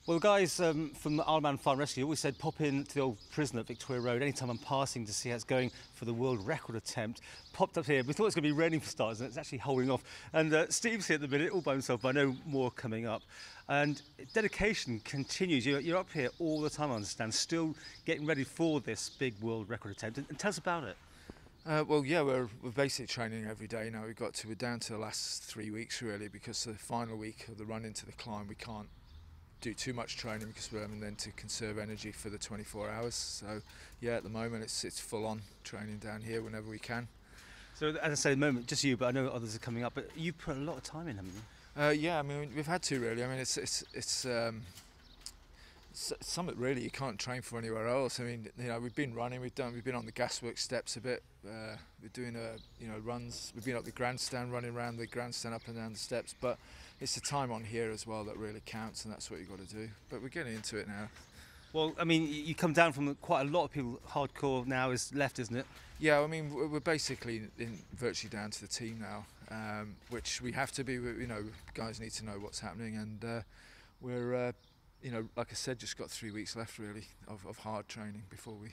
Well, the guys from the Isle of Man Fire and Rescue always said pop in to the old prison at Victoria Road anytime I'm passing to see how it's going for the world record attempt. Popped up here. We thought it was going to be raining for starters, and it's actually holding off. And Steve's here at the minute, all by himself, but I know more coming up. And dedication continues. You're up here all the time, I understand, still getting ready for this big world record attempt. And tell us about it. Well, yeah, we're basically training every day now. We're down to the last 3 weeks really, because the final week of the run into the climb we can't do too much training because we're having then to conserve energy for the 24 hours. So yeah, at the moment it's full on training down here whenever we can. So as I say, at the moment, just you, but I know others are coming up. But you put a lot of time in, haven't you? Yeah, I mean we've had to really. I mean it's something really you can't train for anywhere else. I mean, you know, we've been running, we've been on the gasworks steps a bit. We're doing runs. We've been up the grandstand, running around the grandstand up and down the steps. But it's the time on here as well that really counts, and that's what you've got to do. But we're getting into it now. Well, I mean, you come down from quite a lot of people. Hardcore now is left, isn't it? Yeah, I mean, we're basically virtually down to the team now, which we have to be. You know, guys need to know what's happening, and we're. You know, like I said, just got 3 weeks left really of hard training before we.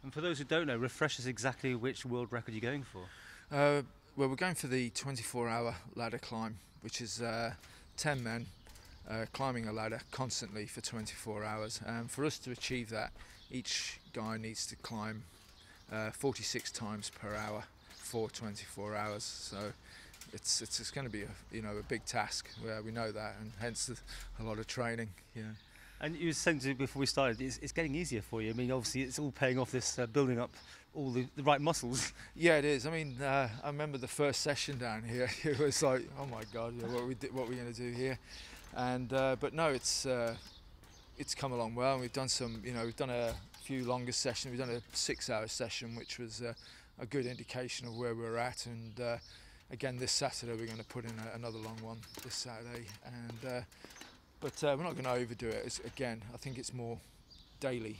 And for those who don't know, refresh us exactly which world record you're going for. Well, we're going for the 24-hour ladder climb, which is 10 men climbing a ladder constantly for 24 hours. For us to achieve that, each guy needs to climb 46 times per hour for 24 hours. So it's going to be a big task. We know that, and hence a lot of training. Yeah. And you were saying to me before we started, it's getting easier for you. I mean, obviously, it's all paying off. This building up all the right muscles. Yeah, it is. I mean, I remember the first session down here. It was like, oh my God, what are we going to do here? And but no, it's come along well. And we've done we've done a few longer sessions. We've done a 6-hour session, which was a good indication of where we're at. And again, this Saturday we're going to put in another long one this Saturday, and but we're not going to overdo it. Again, I think it's more daily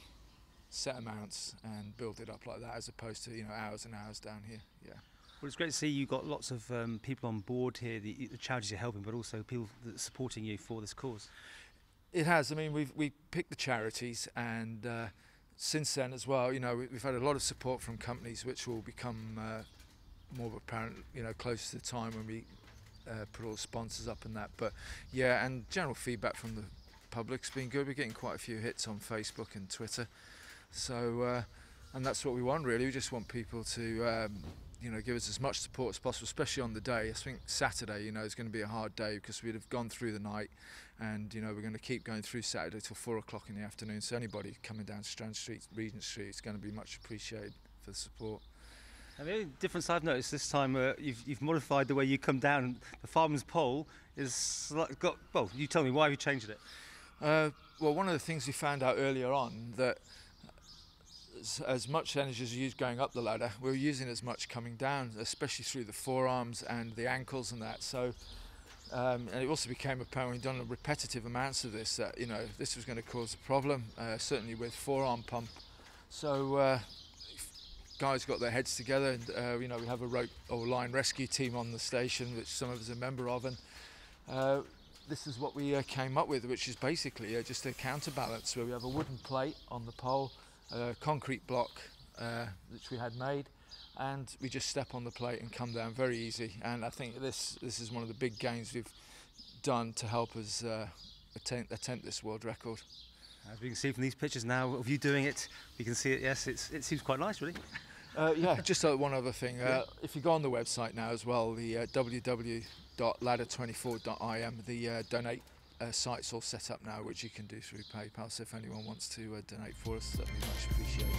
set amounts and build it up like that, as opposed to hours and hours down here. Yeah. Well, it's great to see you've got lots of people on board here, the charities you're helping, but also people that are supporting you for this cause. It has. I mean, we picked the charities, and since then as well, we've had a lot of support from companies, which will become more apparent, close to the time when we put all the sponsors up and that. But yeah, and general feedback from the public's been good. We're getting quite a few hits on Facebook and Twitter. So, and that's what we want really. We just want people to, give us as much support as possible, especially on the day. I think Saturday, is going to be a hard day because we'd have gone through the night, and we're going to keep going through Saturday till 4 o'clock in the afternoon. So anybody coming down Strand Street, Regent Street, is going to be much appreciated for the support. And the only difference I've noticed this time, you've modified the way you come down. The fireman's pole is got. Well, you tell me, why have you changed it? Well, one of the things we found out earlier on, that as much energy as used going up the ladder, we were using as much coming down, especially through the forearms and the ankles and that. So, and it also became apparent when we'd done repetitive amounts of this that this was going to cause a problem, certainly with forearm pump. So. Guys got their heads together, and we have a rope or line rescue team on the station, which some of us are a member of, and this is what we came up with, which is basically just a counterbalance where we have a wooden plate on the pole, a concrete block which we had made, and we just step on the plate and come down very easy. And I think this is one of the big gains we've done to help us attempt this world record. As we can see from these pictures now of you doing it, we can see it. Yes, it seems quite nice, really. Yeah, just one other thing. If you go on the website now as well, the www.ladder24.im, the donate site's all set up now, which you can do through PayPal. So if anyone wants to donate for us, that'd be much appreciated.